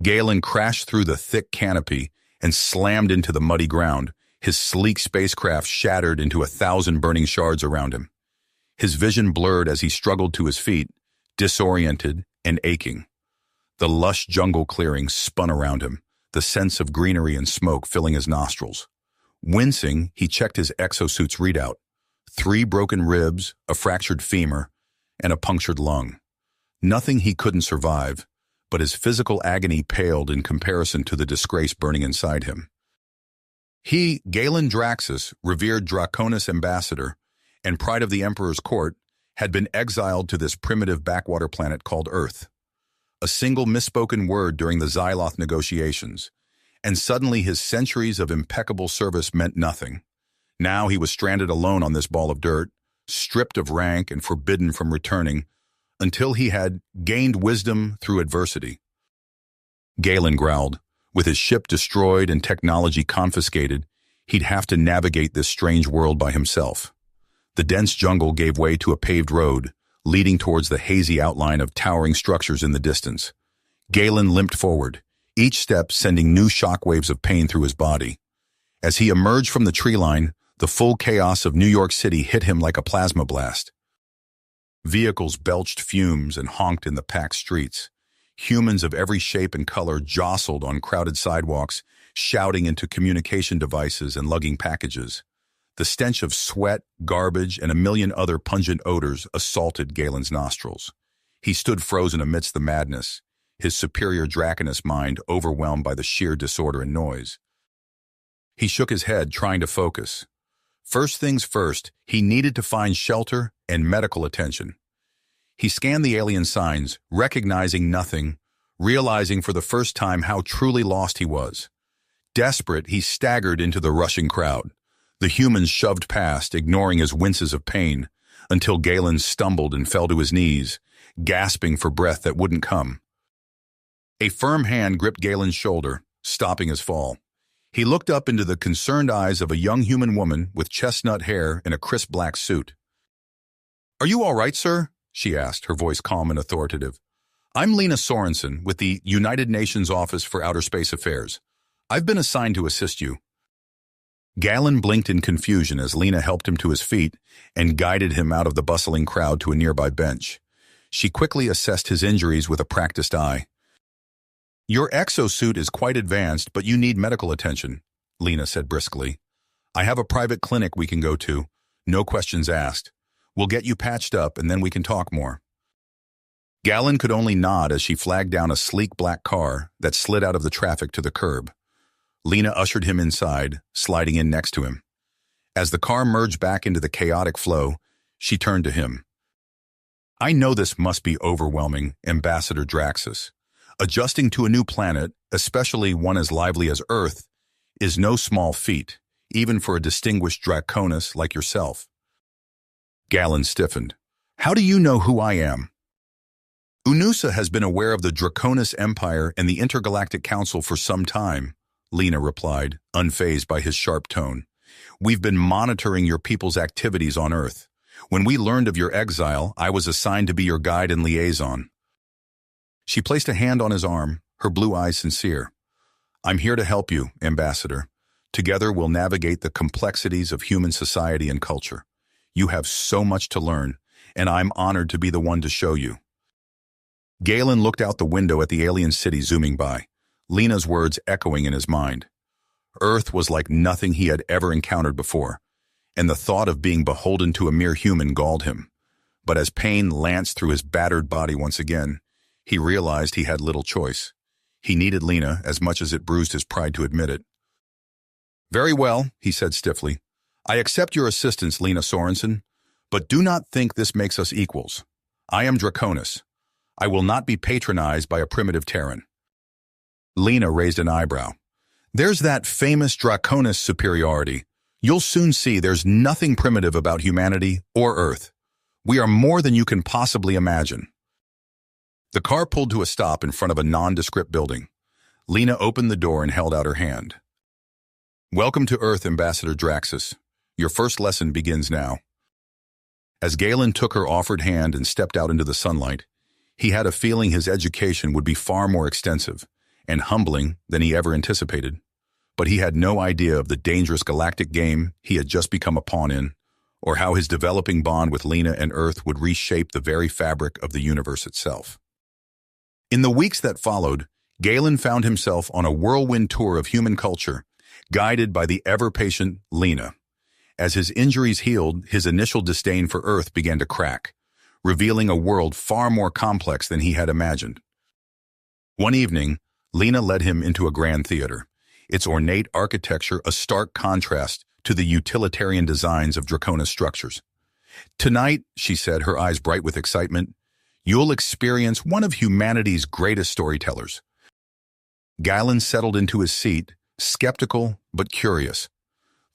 Galen crashed through the thick canopy and slammed into the muddy ground, his sleek spacecraft shattered into 1,000 burning shards around him. His vision blurred as he struggled to his feet, disoriented and aching. The lush jungle clearing spun around him, the sense of greenery and smoke filling his nostrils. Wincing, he checked his exosuit's readout. 3 broken ribs, a fractured femur, and a punctured lung. Nothing he couldn't survive, but his physical agony paled in comparison to the disgrace burning inside him. He, Galen Draxus, revered Draconis ambassador, and pride of the Emperor's court, had been exiled to this primitive backwater planet called Earth. A single misspoken word during the Xyloth negotiations, and suddenly his centuries of impeccable service meant nothing. Now he was stranded alone on this ball of dirt, stripped of rank and forbidden from returning, until he had gained wisdom through adversity. Galen growled. With his ship destroyed and technology confiscated, he'd have to navigate this strange world by himself. The dense jungle gave way to a paved road, leading towards the hazy outline of towering structures in the distance. Galen limped forward, each step sending new shockwaves of pain through his body. As he emerged from the tree line, the full chaos of New York City hit him like a plasma blast. Vehicles belched fumes and honked in the packed streets. Humans of every shape and color jostled on crowded sidewalks, shouting into communication devices and lugging packages. The stench of sweat, garbage, and a million other pungent odors assaulted Galen's nostrils. He stood frozen amidst the madness, his superior Draconus mind overwhelmed by the sheer disorder and noise. He shook his head, trying to focus. First things first, he needed to find shelter and medical attention. He scanned the alien signs, recognizing nothing, realizing for the first time how truly lost he was. Desperate, he staggered into the rushing crowd. The humans shoved past, ignoring his winces of pain, until Galen stumbled and fell to his knees, gasping for breath that wouldn't come. A firm hand gripped Galen's shoulder, stopping his fall. He looked up into the concerned eyes of a young human woman with chestnut hair and a crisp black suit. "Are you all right, sir?" she asked, her voice calm and authoritative. "I'm Lena Sorensen with the United Nations Office for Outer Space Affairs. I've been assigned to assist you." Galen blinked in confusion as Lena helped him to his feet and guided him out of the bustling crowd to a nearby bench. She quickly assessed his injuries with a practiced eye. "Your exosuit is quite advanced, but you need medical attention," Lena said briskly. "I have a private clinic we can go to. No questions asked. We'll get you patched up and then we can talk more." Galen could only nod as she flagged down a sleek black car that slid out of the traffic to the curb. Lena ushered him inside, sliding in next to him. As the car merged back into the chaotic flow, she turned to him. "I know this must be overwhelming, Ambassador Draxus. Adjusting to a new planet, especially one as lively as Earth, is no small feat, even for a distinguished Draconis like yourself." Galen stiffened. "How do you know who I am?" "Unusa has been aware of the Draconis Empire and the Intergalactic Council for some time," Lena replied, unfazed by his sharp tone. "We've been monitoring your people's activities on Earth. When we learned of your exile, I was assigned to be your guide and liaison." She placed a hand on his arm, her blue eyes sincere. "I'm here to help you, Ambassador. Together we'll navigate the complexities of human society and culture. You have so much to learn, and I'm honored to be the one to show you." Galen looked out the window at the alien city zooming by, Lena's words echoing in his mind. Earth was like nothing he had ever encountered before, and the thought of being beholden to a mere human galled him. But as pain lanced through his battered body once again, he realized he had little choice. He needed Lena as much as it bruised his pride to admit it. "Very well," he said stiffly. "I accept your assistance, Lena Sorensen, but do not think this makes us equals. I am Draconis. I will not be patronized by a primitive Terran." Lena raised an eyebrow. "There's that famous Draconis superiority. You'll soon see there's nothing primitive about humanity or Earth. We are more than you can possibly imagine." The car pulled to a stop in front of a nondescript building. Lena opened the door and held out her hand. "Welcome to Earth, Ambassador Draxus. Your first lesson begins now." As Galen took her offered hand and stepped out into the sunlight, he had a feeling his education would be far more extensive, and humbling than he ever anticipated. But he had no idea of the dangerous galactic game he had just become a pawn in, or how his developing bond with Lena and Earth would reshape the very fabric of the universe itself. In the weeks that followed, Galen found himself on a whirlwind tour of human culture, guided by the ever-patient Lena. As his injuries healed, his initial disdain for Earth began to crack, revealing a world far more complex than he had imagined. One evening, Lena led him into a grand theater, its ornate architecture a stark contrast to the utilitarian designs of Draconis structures. "Tonight," she said, her eyes bright with excitement, "you'll experience one of humanity's greatest storytellers." Galen settled into his seat, skeptical but curious.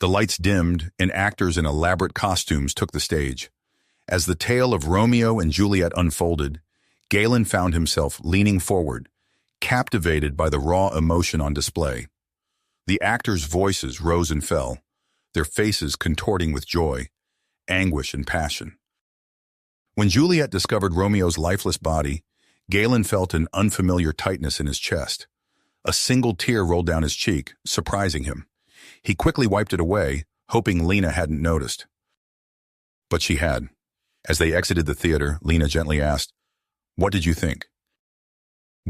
The lights dimmed, and actors in elaborate costumes took the stage. As the tale of Romeo and Juliet unfolded, Galen found himself leaning forward, captivated by the raw emotion on display. The actors' voices rose and fell, their faces contorting with joy, anguish, and passion. When Juliet discovered Romeo's lifeless body, Galen felt an unfamiliar tightness in his chest. A single tear rolled down his cheek, surprising him. He quickly wiped it away, hoping Lena hadn't noticed. But she had. As they exited the theater, Lena gently asked, "What did you think?"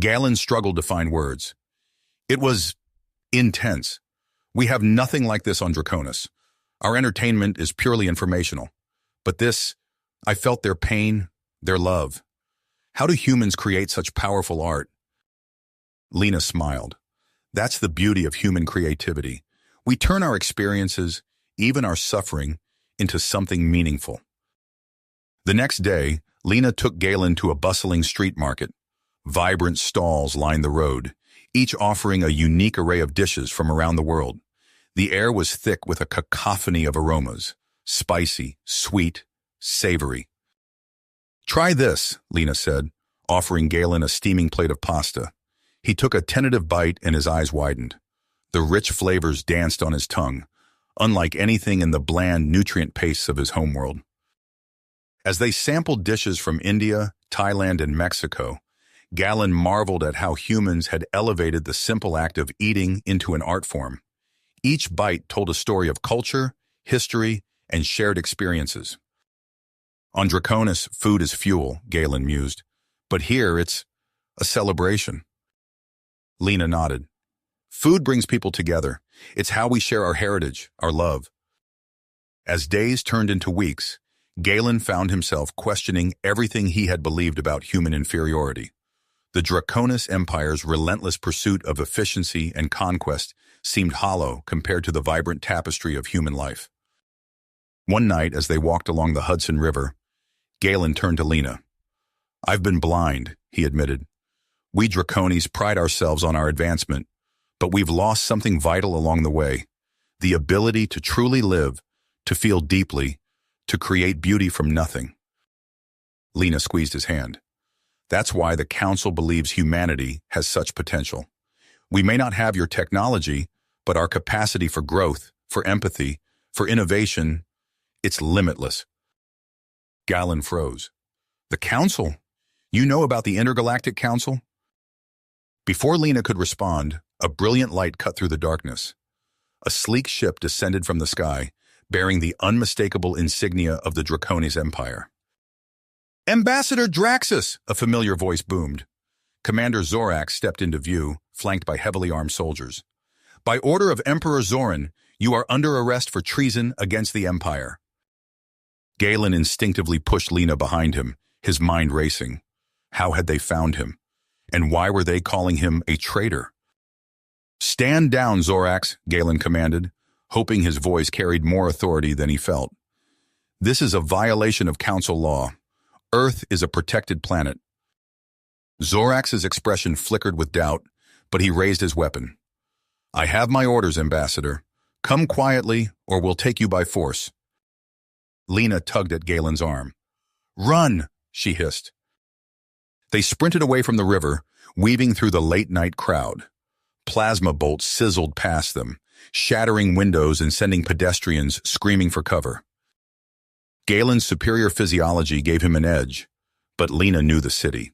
Galen struggled to find words. "It was intense. We have nothing like this on Draconis. Our entertainment is purely informational. But this, I felt their pain, their love. How do humans create such powerful art?" Lena smiled. "That's the beauty of human creativity. We turn our experiences, even our suffering, into something meaningful." The next day, Lena took Galen to a bustling street market. Vibrant stalls lined the road, each offering a unique array of dishes from around the world. The air was thick with a cacophony of aromas, spicy, sweet, savory. "Try this," Lena said, offering Galen a steaming plate of pasta. He took a tentative bite and his eyes widened. The rich flavors danced on his tongue, unlike anything in the bland, nutrient pastes of his homeworld. As they sampled dishes from India, Thailand, and Mexico, Galen marveled at how humans had elevated the simple act of eating into an art form. Each bite told a story of culture, history, and shared experiences. On Draconis, food is fuel, Galen mused, but here it's a celebration. Lena nodded. "Food brings people together. It's how we share our heritage, our love." As days turned into weeks, Galen found himself questioning everything he had believed about human inferiority. The Draconis Empire's relentless pursuit of efficiency and conquest seemed hollow compared to the vibrant tapestry of human life. One night, as they walked along the Hudson River, Galen turned to Lena. "I've been blind," he admitted. "We Draconis pride ourselves on our advancement, but we've lost something vital along the way, the ability to truly live, to feel deeply, to create beauty from nothing." Lena squeezed his hand. "That's why the Council believes humanity has such potential. We may not have your technology, but our capacity for growth, for empathy, for innovation, it's limitless." Galen froze. "The Council? You know about the Intergalactic Council?" Before Lena could respond, a brilliant light cut through the darkness. A sleek ship descended from the sky, bearing the unmistakable insignia of the Draconis Empire. "Ambassador Draxus!" a familiar voice boomed. Commander Zorax stepped into view, flanked by heavily armed soldiers. "By order of Emperor Zoran, you are under arrest for treason against the Empire." Galen instinctively pushed Lena behind him, his mind racing. How had they found him? And why were they calling him a traitor? "Stand down, Zorax," Galen commanded, hoping his voice carried more authority than he felt. "This is a violation of Council law. Earth is a protected planet." Zorax's expression flickered with doubt, but he raised his weapon. "I have my orders, Ambassador. Come quietly, or we'll take you by force." Lena tugged at Galen's arm. "Run!" she hissed. They sprinted away from the river, weaving through the late-night crowd. Plasma bolts sizzled past them, shattering windows and sending pedestrians screaming for cover. Galen's superior physiology gave him an edge, but Lena knew the city.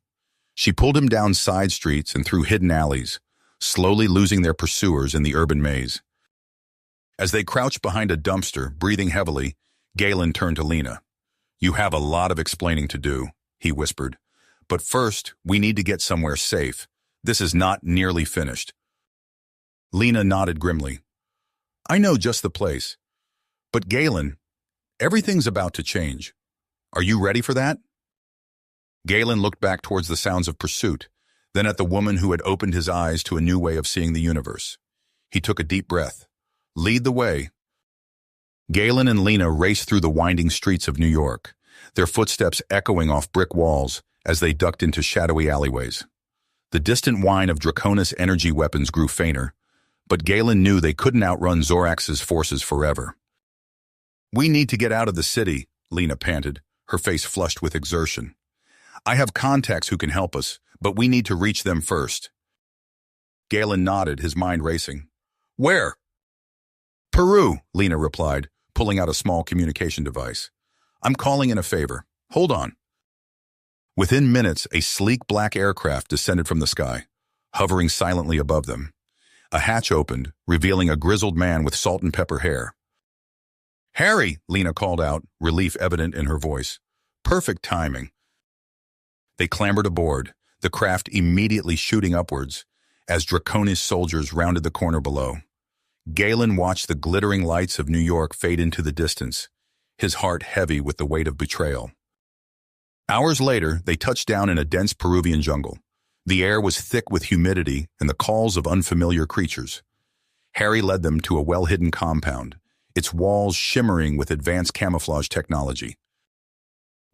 She pulled him down side streets and through hidden alleys, slowly losing their pursuers in the urban maze. As they crouched behind a dumpster, breathing heavily, Galen turned to Lena. "You have a lot of explaining to do," he whispered. "But first, we need to get somewhere safe. This is not nearly finished." Lena nodded grimly. "I know just the place. But Galen, everything's about to change. Are you ready for that?" Galen looked back towards the sounds of pursuit, then at the woman who had opened his eyes to a new way of seeing the universe. He took a deep breath. "Lead the way." Galen and Lena raced through the winding streets of New York, their footsteps echoing off brick walls as they ducked into shadowy alleyways. The distant whine of Draconis energy weapons grew fainter, but Galen knew they couldn't outrun Zorax's forces forever. "We need to get out of the city," Lena panted, her face flushed with exertion. "I have contacts who can help us, but we need to reach them first." Galen nodded, his mind racing. "Where?" "Peru," Lena replied, pulling out a small communication device. "I'm calling in a favor. Hold on." Within minutes, a sleek black aircraft descended from the sky, hovering silently above them. A hatch opened, revealing a grizzled man with salt and pepper hair. "Harry," Lena called out, relief evident in her voice. Perfect timing. They clambered aboard, the craft immediately shooting upwards, as Draconis soldiers rounded the corner below. Galen watched the glittering lights of New York fade into the distance, his heart heavy with the weight of betrayal. Hours later, they touched down in a dense Peruvian jungle. The air was thick with humidity and the calls of unfamiliar creatures. Harry led them to a well-hidden compound, its walls shimmering with advanced camouflage technology.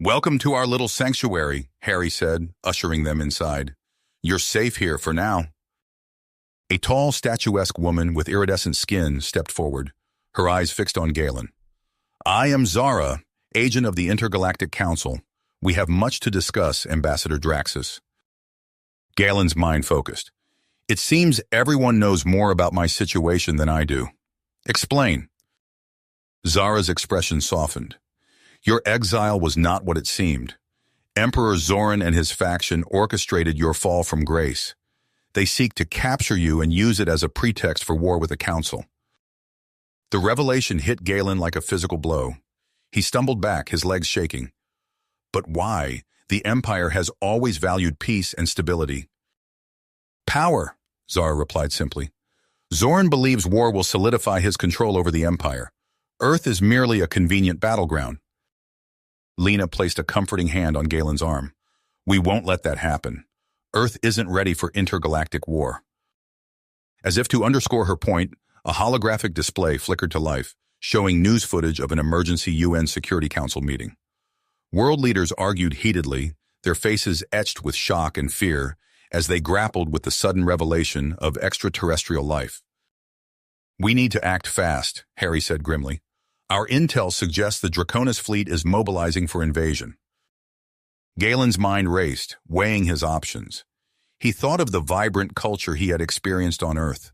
"Welcome to our little sanctuary," Harry said, ushering them inside. "You're safe here for now." A tall, statuesque woman with iridescent skin stepped forward, her eyes fixed on Galen. "I am Zara, agent of the Intergalactic Council. We have much to discuss, Ambassador Draxus." Galen's mind focused. "It seems everyone knows more about my situation than I do. Explain." Zara's expression softened. "Your exile was not what it seemed. Emperor Zoran and his faction orchestrated your fall from grace. They seek to capture you and use it as a pretext for war with the Council." The revelation hit Galen like a physical blow. He stumbled back, his legs shaking. "But why? The Empire has always valued peace and stability." "Power," Zara replied simply. "Zoran believes war will solidify his control over the Empire. Earth is merely a convenient battleground." Lena placed a comforting hand on Galen's arm. "We won't let that happen. Earth isn't ready for intergalactic war." As if to underscore her point, a holographic display flickered to life, showing news footage of an emergency UN Security Council meeting. World leaders argued heatedly, their faces etched with shock and fear as they grappled with the sudden revelation of extraterrestrial life. "We need to act fast," Harry said grimly. "Our intel suggests the Draconis fleet is mobilizing for invasion." Galen's mind raced, weighing his options. He thought of the vibrant culture he had experienced on Earth,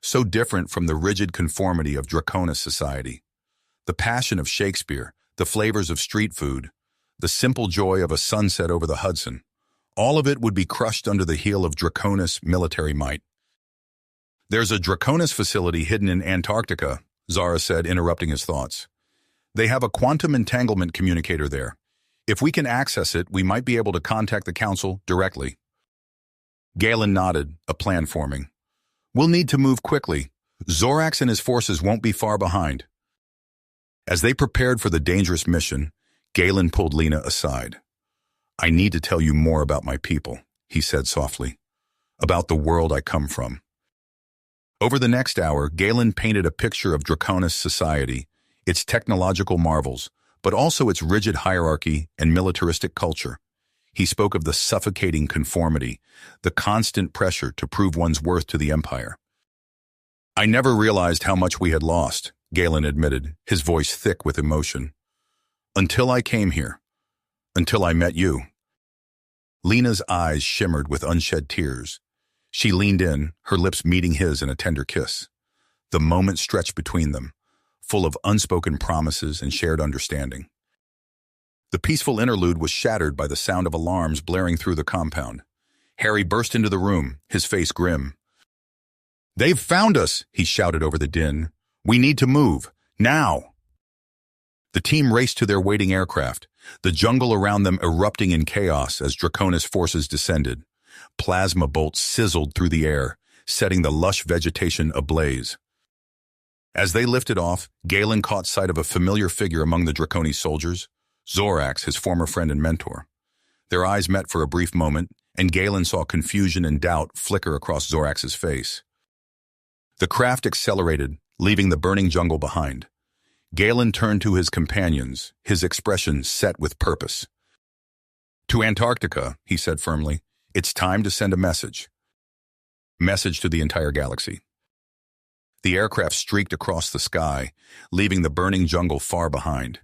so different from the rigid conformity of Draconis society. The passion of Shakespeare, the flavors of street food, the simple joy of a sunset over the Hudson, all of it would be crushed under the heel of Draconis military might. "There's a Draconis facility hidden in Antarctica," Zara said, interrupting his thoughts. "They have a quantum entanglement communicator there. If we can access it, we might be able to contact the Council directly." Galen nodded, a plan forming. "We'll need to move quickly. Zorax and his forces won't be far behind." As they prepared for the dangerous mission, Galen pulled Lena aside. "I need to tell you more about my people," he said softly. "About the world I come from." Over the next hour, Galen painted a picture of Draconis society, its technological marvels, but also its rigid hierarchy and militaristic culture. He spoke of the suffocating conformity, the constant pressure to prove one's worth to the Empire. "I never realized how much we had lost," Galen admitted, his voice thick with emotion. "Until I came here. Until I met you." Lena's eyes shimmered with unshed tears. She leaned in, her lips meeting his in a tender kiss. The moment stretched between them, full of unspoken promises and shared understanding. The peaceful interlude was shattered by the sound of alarms blaring through the compound. Harry burst into the room, his face grim. "They've found us," he shouted over the din. "We need to move. Now!" The team raced to their waiting aircraft, the jungle around them erupting in chaos as Draconis forces descended. Plasma bolts sizzled through the air, setting the lush vegetation ablaze. As they lifted off, Galen caught sight of a familiar figure among the Draconis soldiers, Zorax, his former friend and mentor. Their eyes met for a brief moment, and Galen saw confusion and doubt flicker across Zorax's face. The craft accelerated, leaving the burning jungle behind. Galen turned to his companions, his expression set with purpose. "To Antarctica," he said firmly. "It's time to send a message. Message to the entire galaxy." The aircraft streaked across the sky, leaving the burning jungle far behind.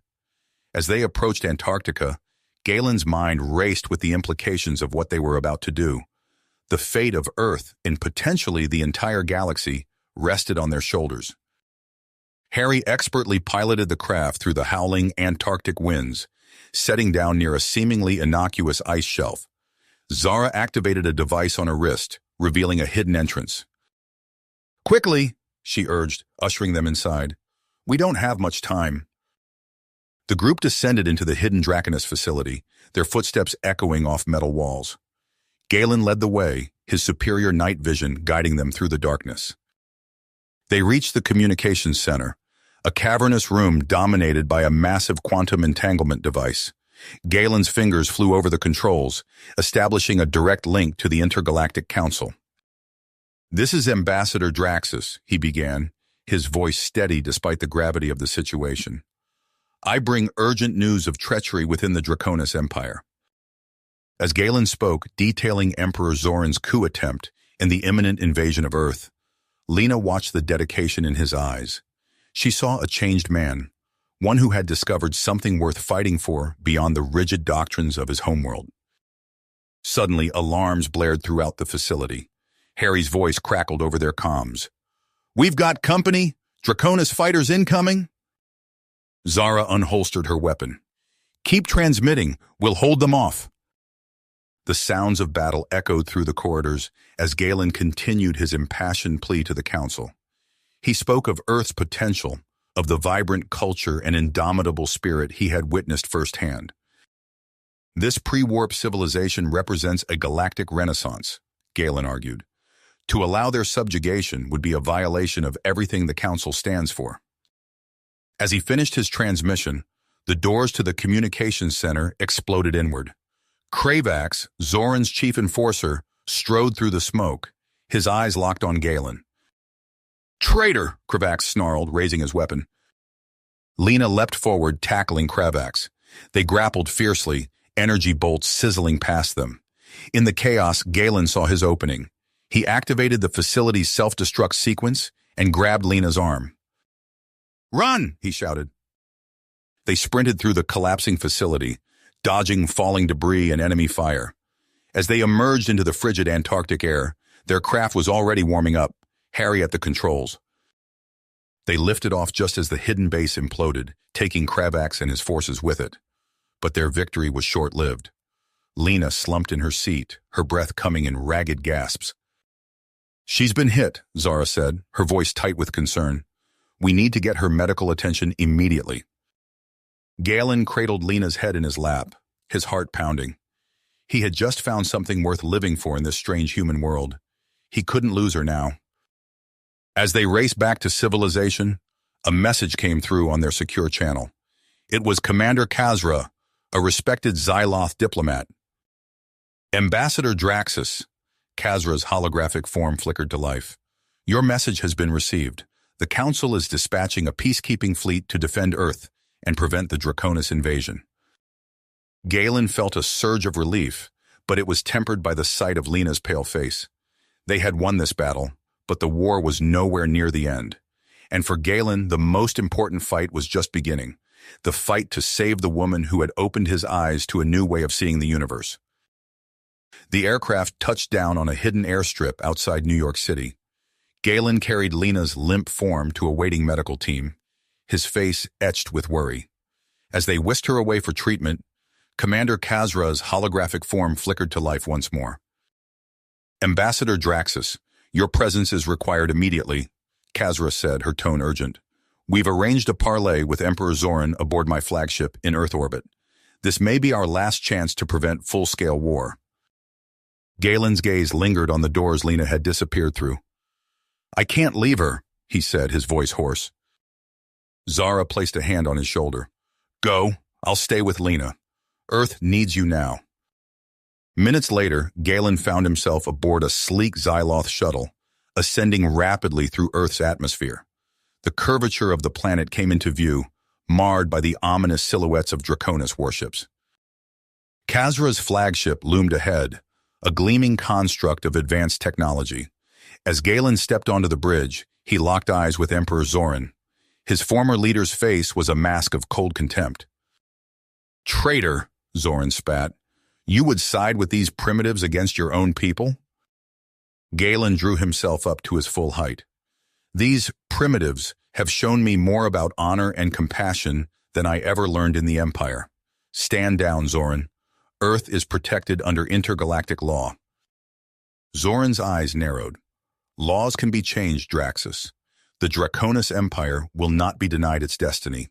As they approached Antarctica, Galen's mind raced with the implications of what they were about to do. The fate of Earth, and potentially the entire galaxy, rested on their shoulders. Harry expertly piloted the craft through the howling Antarctic winds, setting down near a seemingly innocuous ice shelf. Zara activated a device on her wrist, revealing a hidden entrance. "Quickly," she urged, ushering them inside. "We don't have much time." The group descended into the hidden Draconis facility, their footsteps echoing off metal walls. Galen led the way, his superior night vision guiding them through the darkness. They reached the communications center, a cavernous room dominated by a massive quantum entanglement device. Galen's fingers flew over the controls, establishing a direct link to the Intergalactic Council. "This is Ambassador Draxus," he began, his voice steady despite the gravity of the situation. "I bring urgent news of treachery within the Draconis Empire." As Galen spoke, detailing Emperor Zoran's coup attempt and the imminent invasion of Earth, Lena watched the dedication in his eyes. She saw a changed man, one who had discovered something worth fighting for beyond the rigid doctrines of his homeworld. Suddenly, alarms blared throughout the facility. Harry's voice crackled over their comms. "We've got company! Draconis fighters incoming!" Zara unholstered her weapon. "Keep transmitting. We'll hold them off." The sounds of battle echoed through the corridors as Galen continued his impassioned plea to the Council. He spoke of Earth's potential, of the vibrant culture and indomitable spirit he had witnessed firsthand. This pre-warp civilization represents a galactic renaissance, Galen argued. To allow their subjugation would be a violation of everything the Council stands for. As he finished his transmission, the doors to the communications center exploded inward. Kravax, Zoran's chief enforcer, strode through the smoke, his eyes locked on Galen. "Traitor!" Kravax snarled, raising his weapon. Lena leapt forward, tackling Kravax. They grappled fiercely, energy bolts sizzling past them. In the chaos, Galen saw his opening. He activated the facility's self-destruct sequence and grabbed Lena's arm. "Run!" he shouted. They sprinted through the collapsing facility, dodging falling debris and enemy fire. As they emerged into the frigid Antarctic air, their craft was already warming up, Harry at the controls. They lifted off just as the hidden base imploded, taking Kravax and his forces with it. But their victory was short-lived. Lena slumped in her seat, her breath coming in ragged gasps. "She's been hit," Zara said, her voice tight with concern. "We need to get her medical attention immediately." Galen cradled Lena's head in his lap, his heart pounding. He had just found something worth living for in this strange human world. He couldn't lose her now. As they raced back to civilization, a message came through on their secure channel. It was Commander Kazra, a respected Xyloth diplomat. "Ambassador Draxus," Kazra's holographic form flickered to life. "Your message has been received. The Council is dispatching a peacekeeping fleet to defend Earth and prevent the Draconis invasion." Galen felt a surge of relief, but it was tempered by the sight of Lena's pale face. They had won this battle, but the war was nowhere near the end. And for Galen, the most important fight was just beginning, the fight to save the woman who had opened his eyes to a new way of seeing the universe. The aircraft touched down on a hidden airstrip outside New York City. Galen carried Lena's limp form to a waiting medical team, his face etched with worry. As they whisked her away for treatment, Commander Kazra's holographic form flickered to life once more. "Ambassador Draxus, Your presence is required immediately, Kazra said, her tone urgent. We've arranged a parley with Emperor Zoran aboard my flagship in Earth orbit. This may be our last chance to prevent full-scale war. Galen's gaze lingered on the doors Lena had disappeared through. I can't leave her, he said, his voice hoarse. Zara placed a hand on his shoulder. Go, I'll stay with Lena. Earth needs you now. Minutes later, Galen found himself aboard a sleek Xyloth shuttle, ascending rapidly through Earth's atmosphere. The curvature of the planet came into view, marred by the ominous silhouettes of Draconis warships. Kazra's flagship loomed ahead, a gleaming construct of advanced technology. As Galen stepped onto the bridge, he locked eyes with Emperor Zoran. His former leader's face was a mask of cold contempt. Traitor, Zoran spat. You would side with these primitives against your own people? Galen drew himself up to his full height. These primitives have shown me more about honor and compassion than I ever learned in the Empire. Stand down, Zoran. Earth is protected under intergalactic law. Zoran's eyes narrowed. Laws can be changed, Draxus. The Draconis Empire will not be denied its destiny.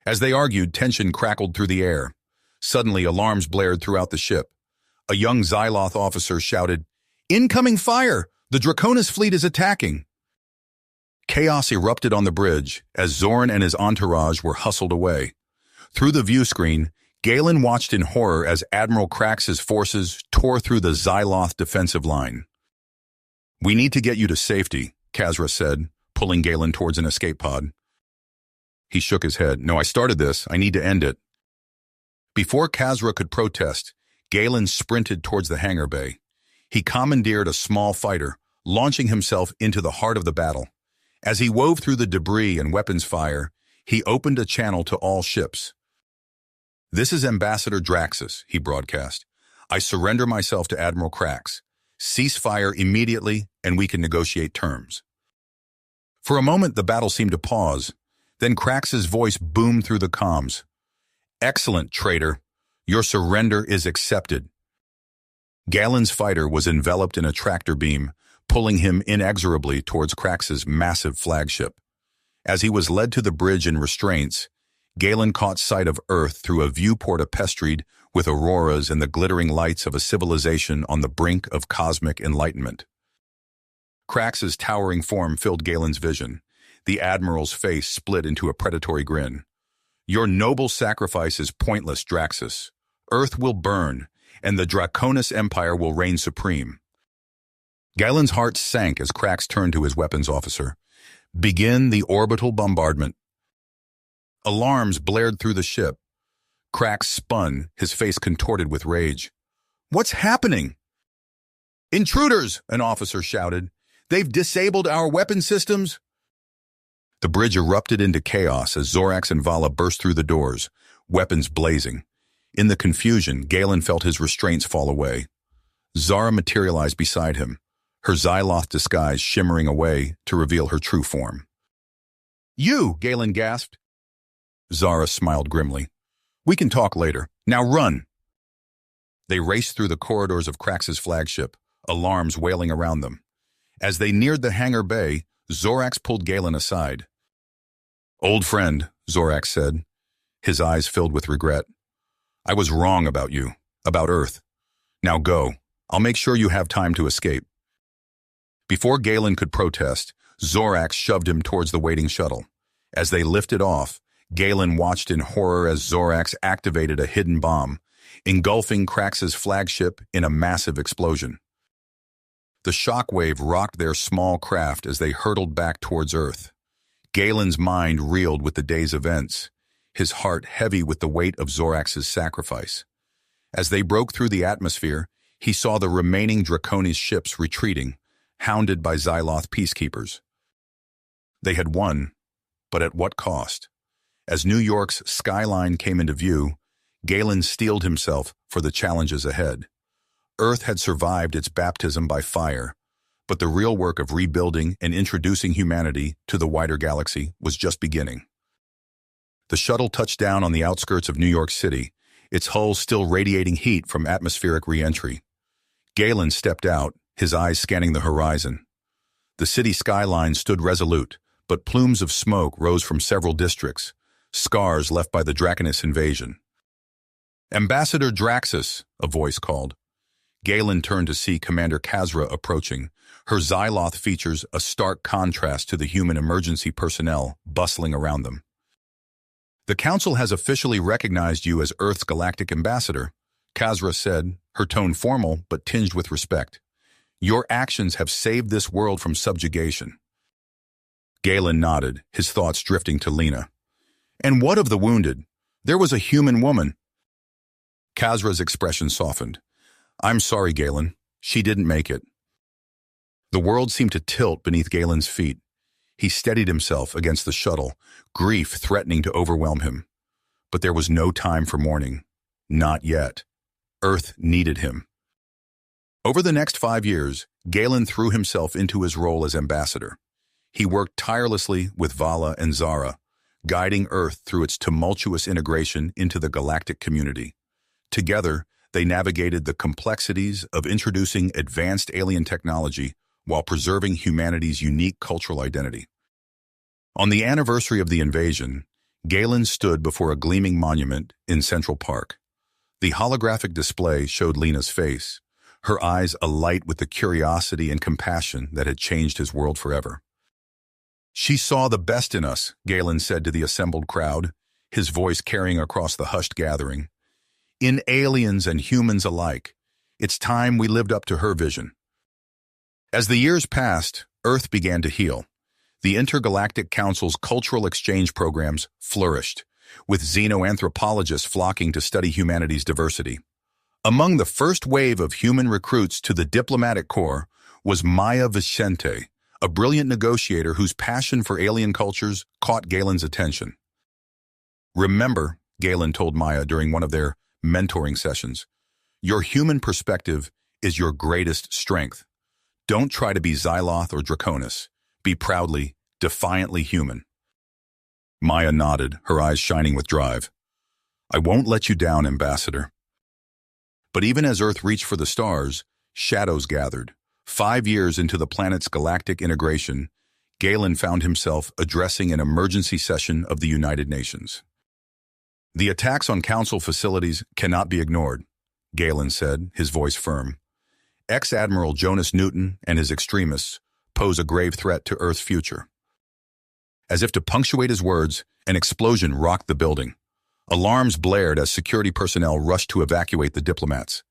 As they argued, tension crackled through the air. Suddenly, alarms blared throughout the ship. A young Xyloth officer shouted, Incoming fire! The Draconis fleet is attacking! Chaos erupted on the bridge as Zoran and his entourage were hustled away. Through the view screen, Galen watched in horror as Admiral Krax's forces tore through the Xyloth defensive line. We need to get you to safety, Kazra said, pulling Galen towards an escape pod. He shook his head. No, I started this. I need to end it. Before Kazra could protest, Galen sprinted towards the hangar bay. He commandeered a small fighter, launching himself into the heart of the battle. As he wove through the debris and weapons fire, he opened a channel to all ships. This is Ambassador Draxus, he broadcast. I surrender myself to Admiral Krax. Cease fire immediately, and we can negotiate terms. For a moment, the battle seemed to pause. Then Krax's voice boomed through the comms. Excellent, traitor. Your surrender is accepted. Galen's fighter was enveloped in a tractor beam, pulling him inexorably towards Krax's massive flagship. As he was led to the bridge in restraints, Galen caught sight of Earth through a viewport pestried with auroras and the glittering lights of a civilization on the brink of cosmic enlightenment. Krax's towering form filled Galen's vision. The Admiral's face split into a predatory grin. Your noble sacrifice is pointless, Draxus. Earth will burn, and the Draconis Empire will reign supreme. Galen's heart sank as Krax turned to his weapons officer. Begin the orbital bombardment. Alarms blared through the ship. Krax spun, his face contorted with rage. What's happening? Intruders, an officer shouted. They've disabled our weapon systems. The bridge erupted into chaos as Zorax and Vala burst through the doors, weapons blazing. In the confusion, Galen felt his restraints fall away. Zara materialized beside him, her Xyloth disguise shimmering away to reveal her true form. You, Galen gasped. Zara smiled grimly. We can talk later. Now run. They raced through the corridors of Krax's flagship, alarms wailing around them. As they neared the hangar bay, Zorax pulled Galen aside. Old friend, Zorax said, his eyes filled with regret. I was wrong about you, about Earth. Now go. I'll make sure you have time to escape. Before Galen could protest, Zorax shoved him towards the waiting shuttle. As they lifted off, Galen watched in horror as Zorax activated a hidden bomb, engulfing Krax's flagship in a massive explosion. The shockwave rocked their small craft as they hurtled back towards Earth. Galen's mind reeled with the day's events, his heart heavy with the weight of Zorax's sacrifice. As they broke through the atmosphere, he saw the remaining Draconis ships retreating, hounded by Xyloth peacekeepers. They had won, but at what cost? As New York's skyline came into view, Galen steeled himself for the challenges ahead. Earth had survived its baptism by fire, but the real work of rebuilding and introducing humanity to the wider galaxy was just beginning. The shuttle touched down on the outskirts of New York City, its hull still radiating heat from atmospheric re-entry. Galen stepped out, his eyes scanning the horizon. The city skyline stood resolute, but plumes of smoke rose from several districts, scars left by the Draconis invasion. "Ambassador Draxus," a voice called. Galen turned to see Commander Khazra approaching. Her Xyloth features a stark contrast to the human emergency personnel bustling around them. "The Council has officially recognized you as Earth's galactic ambassador," Khazra said, her tone formal but tinged with respect. "Your actions have saved this world from subjugation." Galen nodded, his thoughts drifting to Lena. "And what of the wounded? There was a human woman." Khazra's expression softened. "I'm sorry, Galen. She didn't make it." The world seemed to tilt beneath Galen's feet. He steadied himself against the shuttle, grief threatening to overwhelm him. But there was no time for mourning. Not yet. Earth needed him. Over the next 5 years, Galen threw himself into his role as ambassador. He worked tirelessly with Vala and Zara, guiding Earth through its tumultuous integration into the galactic community. Together, they navigated the complexities of introducing advanced alien technology while preserving humanity's unique cultural identity. On the anniversary of the invasion, Galen stood before a gleaming monument in Central Park. The holographic display showed Lena's face, her eyes alight with the curiosity and compassion that had changed his world forever. "She saw the best in us," Galen said to the assembled crowd, his voice carrying across the hushed gathering. "In aliens and humans alike, it's time we lived up to her vision." As the years passed, Earth began to heal. The Intergalactic Council's cultural exchange programs flourished, with xenoanthropologists flocking to study humanity's diversity. Among the first wave of human recruits to the diplomatic corps was Maya Vicente, a brilliant negotiator whose passion for alien cultures caught Galen's attention. "Remember," Galen told Maya during one of their mentoring sessions, "your human perspective is your greatest strength. Don't try to be Xyloth or Draconis. Be proudly, defiantly human." Maya nodded, her eyes shining with drive. "I won't let you down, Ambassador." But even as Earth reached for the stars, shadows gathered. 5 years into the planet's galactic integration, Galen found himself addressing an emergency session of the United Nations. "The attacks on Council facilities cannot be ignored," Galen said, his voice firm. "Ex-Admiral Jonas Newton and his extremists pose a grave threat to Earth's future." As if to punctuate his words, an explosion rocked the building. Alarms blared as security personnel rushed to evacuate the diplomats.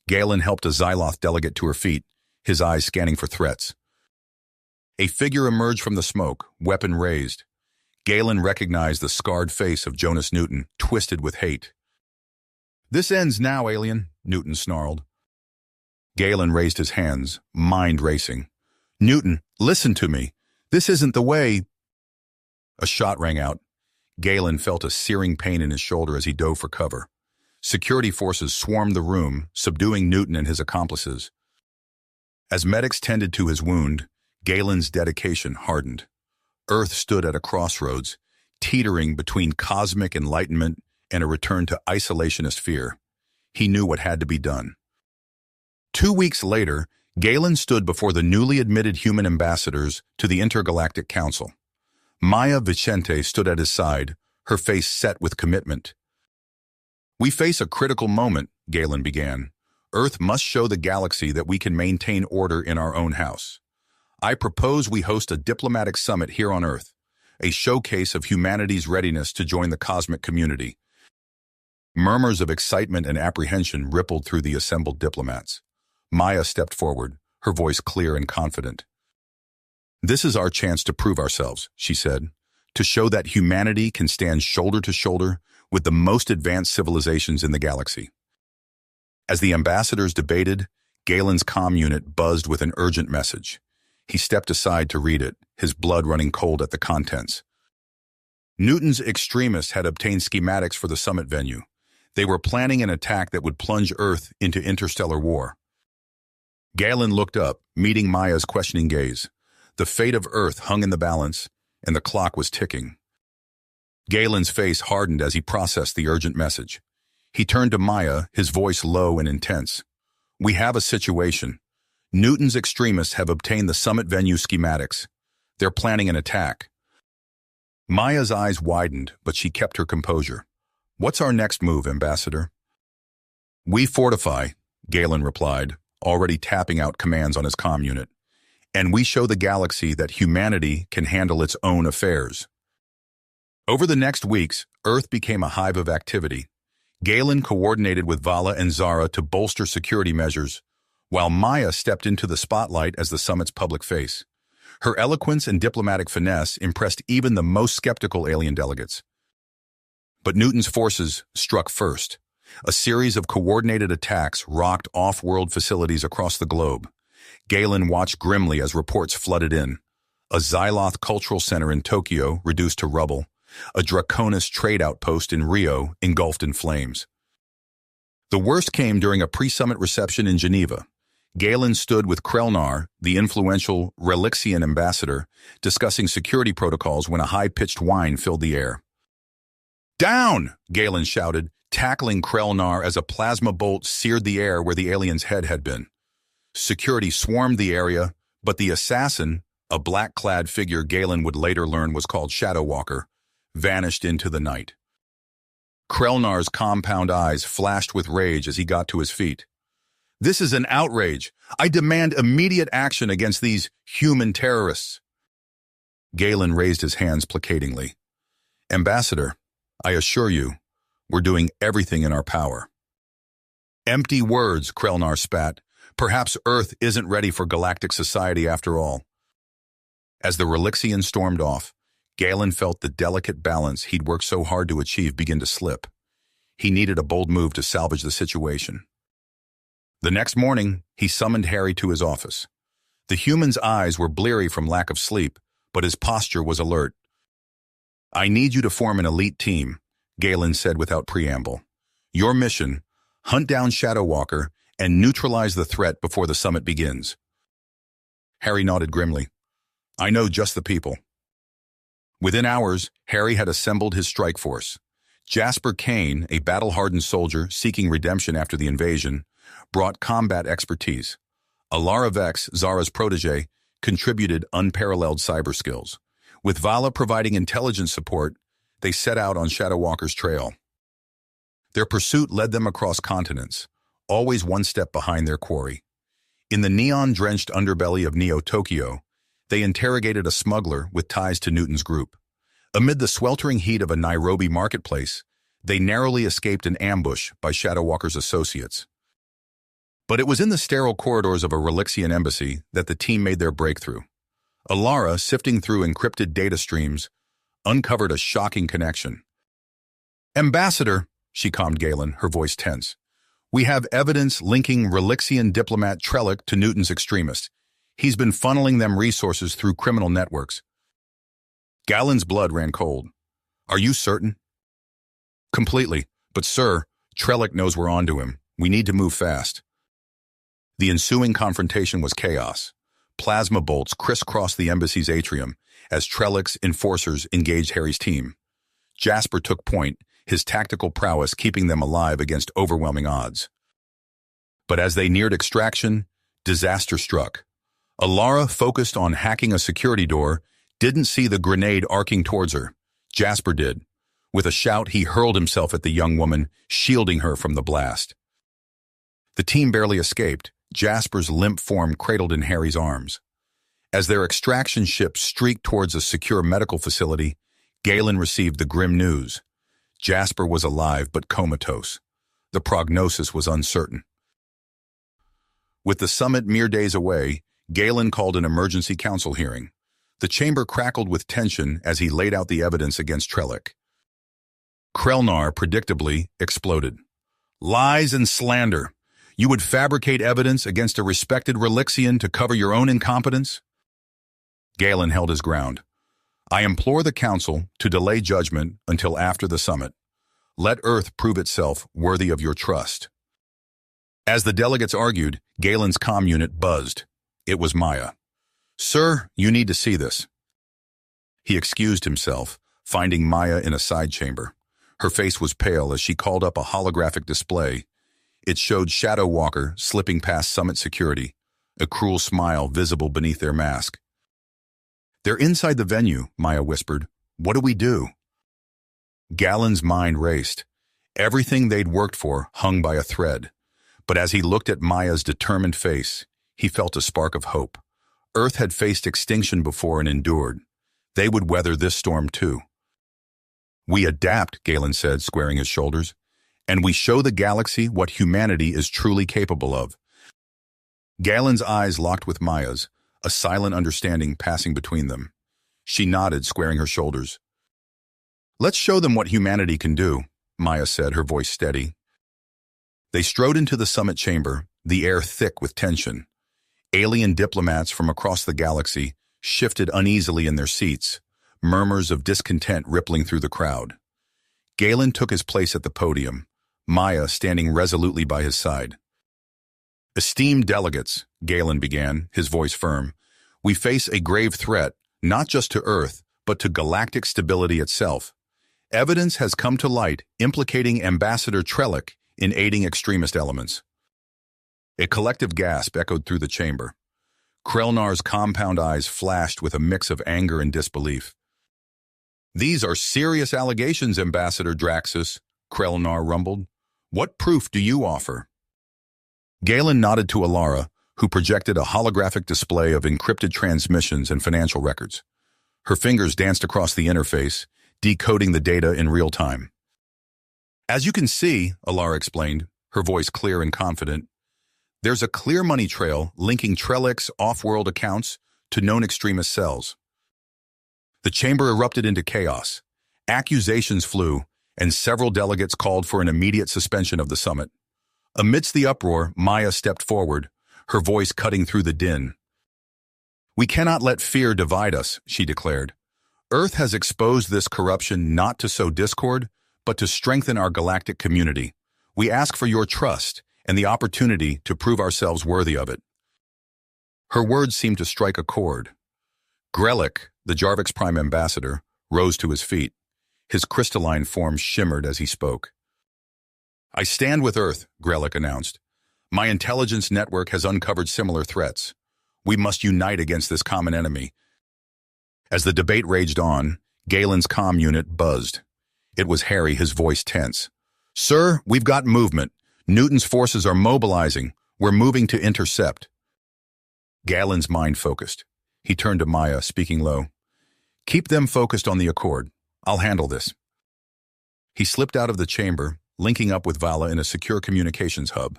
Galen helped a Xyloth delegate to her feet, his eyes scanning for threats. A figure emerged from the smoke, weapon raised. Galen recognized the scarred face of Jonas Newton, twisted with hate. "This ends now, alien," Newton snarled. Galen raised his hands, mind racing. "Newton, listen to me. This isn't the way." A shot rang out. Galen felt a searing pain in his shoulder as he dove for cover. Security forces swarmed the room, subduing Newton and his accomplices. As medics tended to his wound, Galen's dedication hardened. Earth stood at a crossroads, teetering between cosmic enlightenment and a return to isolationist fear. He knew what had to be done. 2 weeks later, Galen stood before the newly admitted human ambassadors to the Intergalactic Council. Maya Vicente stood at his side, her face set with commitment. "We face a critical moment," Galen began. "Earth must show the galaxy that we can maintain order in our own house. I propose we host a diplomatic summit here on Earth, a showcase of humanity's readiness to join the cosmic community." Murmurs of excitement and apprehension rippled through the assembled diplomats. Maya stepped forward, her voice clear and confident. "This is our chance to prove ourselves," she said, "to show that humanity can stand shoulder to shoulder with the most advanced civilizations in the galaxy." As the ambassadors debated, Galen's comm unit buzzed with an urgent message. He stepped aside to read it, his blood running cold at the contents. Newton's extremists had obtained schematics for the summit venue. They were planning an attack that would plunge Earth into interstellar war. Galen looked up, meeting Maya's questioning gaze. The fate of Earth hung in the balance, and the clock was ticking. Galen's face hardened as he processed the urgent message. He turned to Maya, his voice low and intense. "We have a situation. Newton's extremists have obtained the summit venue schematics. They're planning an attack. Maya's eyes widened, but she kept her composure. What's our next move, Ambassador? We fortify, Galen replied, already tapping out commands on his comm unit. And we show the galaxy that humanity can handle its own affairs. Over the next weeks, Earth became a hive of activity. Galen coordinated with Vala and Zara to bolster security measures, while Maya stepped into the spotlight as the summit's public face. Her eloquence and diplomatic finesse impressed even the most skeptical alien delegates. But Newton's forces struck first. A series of coordinated attacks rocked off-world facilities across the globe. Galen watched grimly as reports flooded in. A Xyloth cultural center in Tokyo reduced to rubble. A Draconis trade outpost in Rio engulfed in flames. The worst came during a pre-summit reception in Geneva. Galen stood with Krelnar, the influential Relixian ambassador, discussing security protocols when a high-pitched whine filled the air. "Down!" Galen shouted, tackling Krelnar as a plasma bolt seared the air where the alien's head had been. Security swarmed the area, but the assassin, a black-clad figure Galen would later learn was called Shadow Walker, vanished into the night. Krelnar's compound eyes flashed with rage as he got to his feet. "This is an outrage. I demand immediate action against these human terrorists." Galen raised his hands placatingly. "Ambassador, I assure you, we're doing everything in our power." "Empty words," Krelnar spat. "Perhaps Earth isn't ready for galactic society after all." As the Relixian stormed off, Galen felt the delicate balance he'd worked so hard to achieve begin to slip. He needed a bold move to salvage the situation. The next morning, he summoned Harry to his office. The human's eyes were bleary from lack of sleep, but his posture was alert. "I need you to form an elite team," Galen said without preamble. "Your mission, hunt down Shadow Walker and neutralize the threat before the summit begins." Harry nodded grimly. "I know just the people." Within hours, Harry had assembled his strike force. Jasper Kane, a battle-hardened soldier seeking redemption after the invasion, brought combat expertise. Alara Vex, Zara's protege, contributed unparalleled cyber skills. With Vala providing intelligence support, they set out on Shadow Walker's trail. Their pursuit led them across continents, always one step behind their quarry. In the neon-drenched underbelly of Neo-Tokyo, they interrogated a smuggler with ties to Newton's group. Amid the sweltering heat of a Nairobi marketplace, they narrowly escaped an ambush by Shadow Walker's associates. But it was in the sterile corridors of a Relixian embassy that the team made their breakthrough. Alara, sifting through encrypted data streams, uncovered a shocking connection. "Ambassador," she calmed Galen, her voice tense, "we have evidence linking Relixian diplomat Trellick to Newton's extremists. He's been funneling them resources through criminal networks." Galen's blood ran cold. "Are you certain?" "Completely. But sir, Trellick knows we're onto him. We need to move fast." The ensuing confrontation was chaos. Plasma bolts crisscrossed the embassy's atrium as Trellick's enforcers engaged Harry's team. Jasper took point, his tactical prowess keeping them alive against overwhelming odds. But as they neared extraction, disaster struck. Alara, focused on hacking a security door, didn't see the grenade arcing towards her. Jasper did. With a shout, he hurled himself at the young woman, shielding her from the blast. The team barely escaped, Jasper's limp form cradled in Harry's arms. As their extraction ship streaked towards a secure medical facility, Galen received the grim news. Jasper was alive but comatose. The prognosis was uncertain. With the summit mere days away, Galen called an emergency council hearing. The chamber crackled with tension as he laid out the evidence against Trellick. Krelnar, predictably, exploded. "Lies and slander. You would fabricate evidence against a respected Relixian to cover your own incompetence?" Galen held his ground. "I implore the council to delay judgment until after the summit. Let Earth prove itself worthy of your trust." As the delegates argued, Galen's comm unit buzzed. It was Maya. "Sir, you need to see this." He excused himself, finding Maya in a side chamber. Her face was pale as she called up a holographic display. It showed Shadow Walker slipping past summit security, a cruel smile visible beneath their mask. "They're inside the venue," Maya whispered. "What do we do?" Galen's mind raced. Everything they'd worked for hung by a thread. But as he looked at Maya's determined face, he felt a spark of hope. Earth had faced extinction before and endured. They would weather this storm too. "We adapt," Galen said, squaring his shoulders, "and we show the galaxy what humanity is truly capable of." Galen's eyes locked with Maya's, a silent understanding passing between them. She nodded, squaring her shoulders. "Let's show them what humanity can do," Maya said, her voice steady. They strode into the summit chamber, the air thick with tension. Alien diplomats from across the galaxy shifted uneasily in their seats, murmurs of discontent rippling through the crowd. Galen took his place at the podium, Maya standing resolutely by his side. "Esteemed delegates," Galen began, his voice firm, "we face a grave threat, not just to Earth, but to galactic stability itself. Evidence has come to light implicating Ambassador Trellick in aiding extremist elements." A collective gasp echoed through the chamber. Krelnar's compound eyes flashed with a mix of anger and disbelief. "These are serious allegations, Ambassador Draxus," Krelnar rumbled. "What proof do you offer?" Galen nodded to Alara, who projected a holographic display of encrypted transmissions and financial records. Her fingers danced across the interface, decoding the data in real time. "As you can see," Alara explained, her voice clear and confident, "there's a clear money trail linking Trellick's off-world accounts to known extremist cells." The chamber erupted into chaos. Accusations flew, and several delegates called for an immediate suspension of the summit. Amidst the uproar, Maya stepped forward, her voice cutting through the din. "We cannot let fear divide us," she declared. "Earth has exposed this corruption not to sow discord, but to strengthen our galactic community. We ask for your trust and the opportunity to prove ourselves worthy of it." Her words seemed to strike a chord. Grellick, the Jarvik's Prime Ambassador, rose to his feet. His crystalline form shimmered as he spoke. "I stand with Earth," Grellick announced. "My intelligence network has uncovered similar threats. We must unite against this common enemy." As the debate raged on, Galen's comm unit buzzed. It was Harry, his voice tense. "Sir, we've got movement. Newton's forces are mobilizing. We're moving to intercept." Galen's mind focused. He turned to Maya, speaking low. "Keep them focused on the Accord. I'll handle this." He slipped out of the chamber, linking up with Vala in a secure communications hub.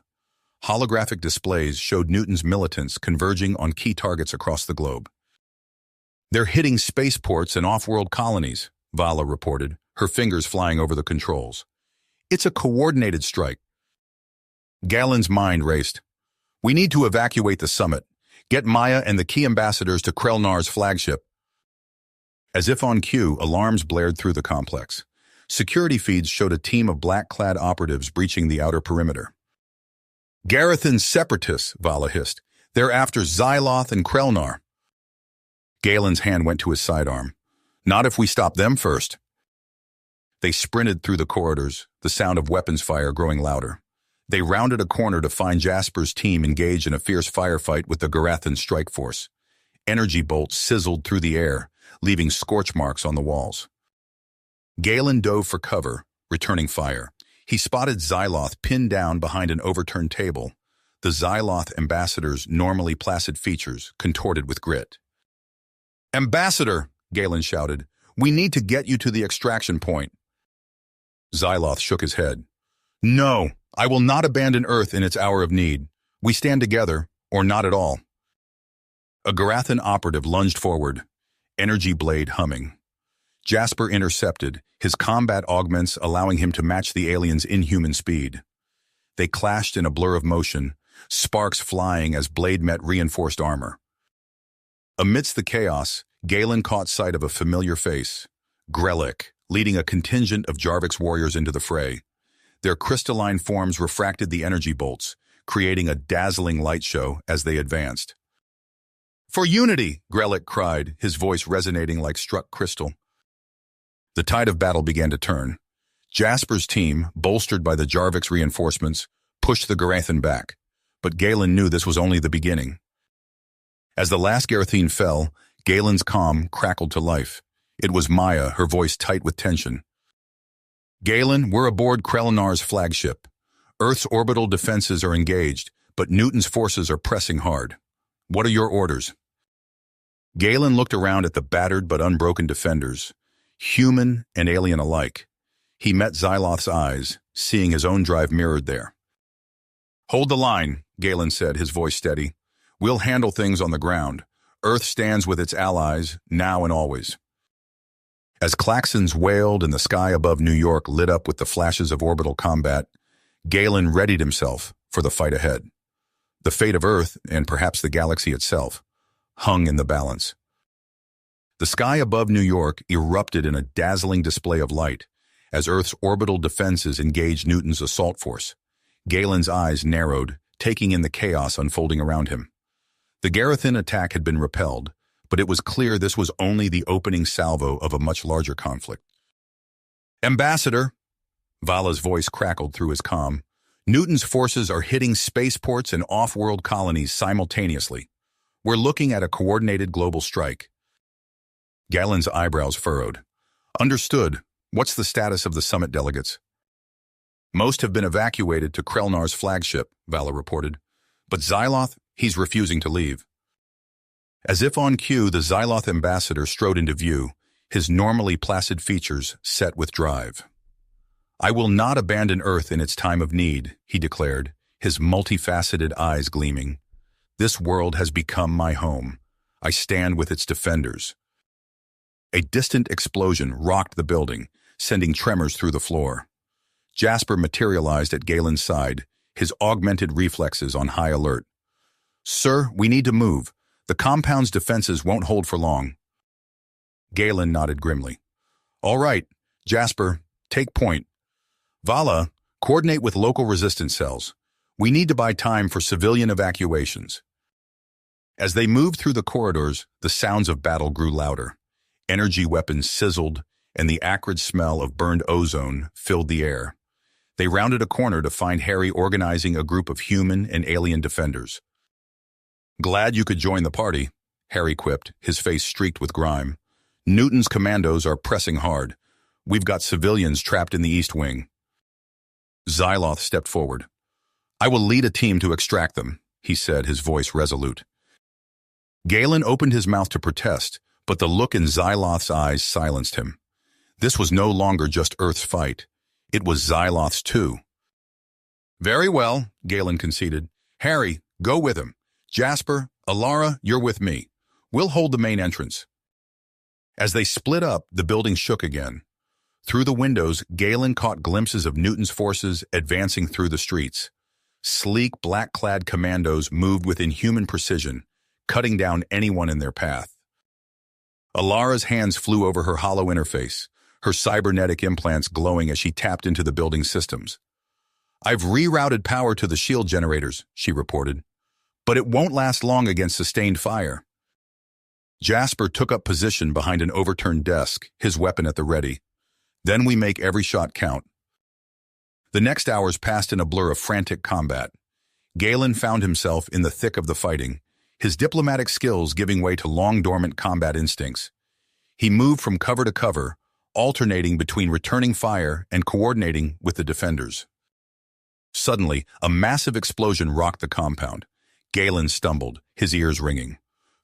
Holographic displays showed Newton's militants converging on key targets across the globe. "They're hitting spaceports and off-world colonies," Vala reported, her fingers flying over the controls. "It's a coordinated strike." Galen's mind raced. "We need to evacuate the summit. Get Maya and the key ambassadors to Krelnar's flagship." As if on cue, alarms blared through the complex. Security feeds showed a team of black-clad operatives breaching the outer perimeter. "Garathan separatists," Vala hissed. "They're after Xyloth and Krelnar." Galen's hand went to his sidearm. "Not if we stop them first." They sprinted through the corridors, the sound of weapons fire growing louder. They rounded a corner to find Jasper's team engaged in a fierce firefight with the Garathan strike force. Energy bolts sizzled through the air, leaving scorch marks on the walls. Galen dove for cover, returning fire. He spotted Xyloth pinned down behind an overturned table, the Xyloth ambassador's normally placid features contorted with grit. "Ambassador," Galen shouted, "we need to get you to the extraction point." Xyloth shook his head. "No, I will not abandon Earth in its hour of need. We stand together, or not at all." A Garathan operative lunged forward, energy blade humming. Jasper intercepted, his combat augments allowing him to match the alien's inhuman speed. They clashed in a blur of motion, sparks flying as blade met reinforced armor. Amidst the chaos, Galen caught sight of a familiar face, Grellick, leading a contingent of Jarvik's warriors into the fray. Their crystalline forms refracted the energy bolts, creating a dazzling light show as they advanced. "For unity!" Grellick cried, his voice resonating like struck crystal. The tide of battle began to turn. Jasper's team, bolstered by the Jarvik's reinforcements, pushed the Garathan back. But Galen knew this was only the beginning. As the last Garathene fell, Galen's comm crackled to life. It was Maya, her voice tight with tension. Galen, we're aboard Krelinar's flagship. Earth's orbital defenses are engaged, but Newton's forces are pressing hard. What are your orders? Galen looked around at the battered but unbroken defenders, human and alien alike. He met Xyloth's eyes, seeing his own drive mirrored there. Hold the line, Galen said, his voice steady. We'll handle things on the ground. Earth stands with its allies, now and always. As klaxons wailed and the sky above New York lit up with the flashes of orbital combat, Galen readied himself for the fight ahead. The fate of Earth, and perhaps the galaxy itself, hung in the balance. The sky above New York erupted in a dazzling display of light as Earth's orbital defenses engaged Newton's assault force. Galen's eyes narrowed, taking in the chaos unfolding around him. The Garathin attack had been repelled, but it was clear this was only the opening salvo of a much larger conflict. Ambassador, Vala's voice crackled through his comm, Newton's forces are hitting spaceports and off-world colonies simultaneously. We're looking at a coordinated global strike. Galen's eyebrows furrowed. Understood. What's the status of the summit delegates? Most have been evacuated to Krelinar's flagship, Vala reported. But Xyloth, he's refusing to leave. As if on cue, the Xyloth ambassador strode into view, his normally placid features set with drive. I will not abandon Earth in its time of need, he declared, his multifaceted eyes gleaming. This world has become my home. I stand with its defenders. A distant explosion rocked the building, sending tremors through the floor. Jasper materialized at Galen's side, his augmented reflexes on high alert. Sir, we need to move. The compound's defenses won't hold for long. Galen nodded grimly. All right, Jasper, take point. Vala, coordinate with local resistance cells. We need to buy time for civilian evacuations. As they moved through the corridors, the sounds of battle grew louder. Energy weapons sizzled, and the acrid smell of burned ozone filled the air. They rounded a corner to find Harry organizing a group of human and alien defenders. Glad you could join the party, Harry quipped, his face streaked with grime. Newton's commandos are pressing hard. We've got civilians trapped in the East Wing. Xyloth stepped forward. I will lead a team to extract them, he said, his voice resolute. Galen opened his mouth to protest, but the look in Xyloth's eyes silenced him. This was no longer just Earth's fight. It was Xyloth's too. Very well, Galen conceded. Harry, go with him. Jasper, Alara, you're with me. We'll hold the main entrance. As they split up, the building shook again. Through the windows, Galen caught glimpses of Newton's forces advancing through the streets. Sleek, black-clad commandos moved with inhuman precision, cutting down anyone in their path. Alara's hands flew over her hollow interface, her cybernetic implants glowing as she tapped into the building's systems. I've rerouted power to the shield generators, she reported. But it won't last long against sustained fire. Jasper took up position behind an overturned desk, his weapon at the ready. Then we make every shot count. The next hours passed in a blur of frantic combat. Galen found himself in the thick of the fighting, his diplomatic skills giving way to long-dormant combat instincts. He moved from cover to cover, alternating between returning fire and coordinating with the defenders. Suddenly, a massive explosion rocked the compound. Galen stumbled, his ears ringing.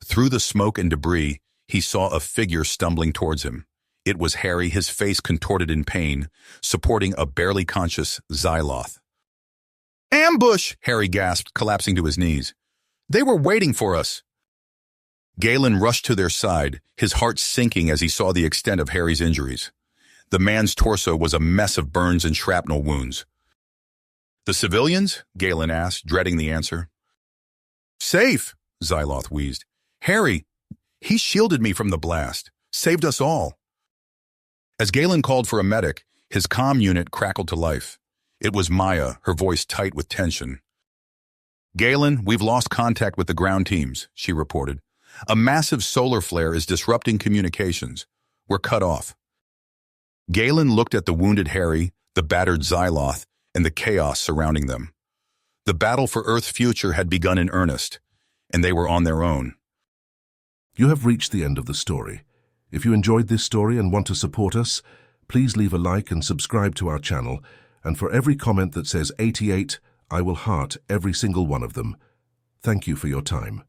Through the smoke and debris, he saw a figure stumbling towards him. It was Harry, his face contorted in pain, supporting a barely conscious Xyloth. Ambush! Harry gasped, collapsing to his knees. They were waiting for us. Galen rushed to their side, his heart sinking as he saw the extent of Harry's injuries. The man's torso was a mess of burns and shrapnel wounds. The civilians? Galen asked, dreading the answer. Safe, Xyloth wheezed. Harry, he shielded me from the blast, saved us all. As Galen called for a medic, his comm unit crackled to life. It was Maya, her voice tight with tension. Galen, we've lost contact with the ground teams, she reported. A massive solar flare is disrupting communications. We're cut off. Galen looked at the wounded Harry, the battered Xyloth, and the chaos surrounding them. The battle for Earth's future had begun in earnest, and they were on their own. You have reached the end of the story. If you enjoyed this story and want to support us, please leave a like and subscribe to our channel, and for every comment that says 88, I will heart every single one of them. Thank you for your time.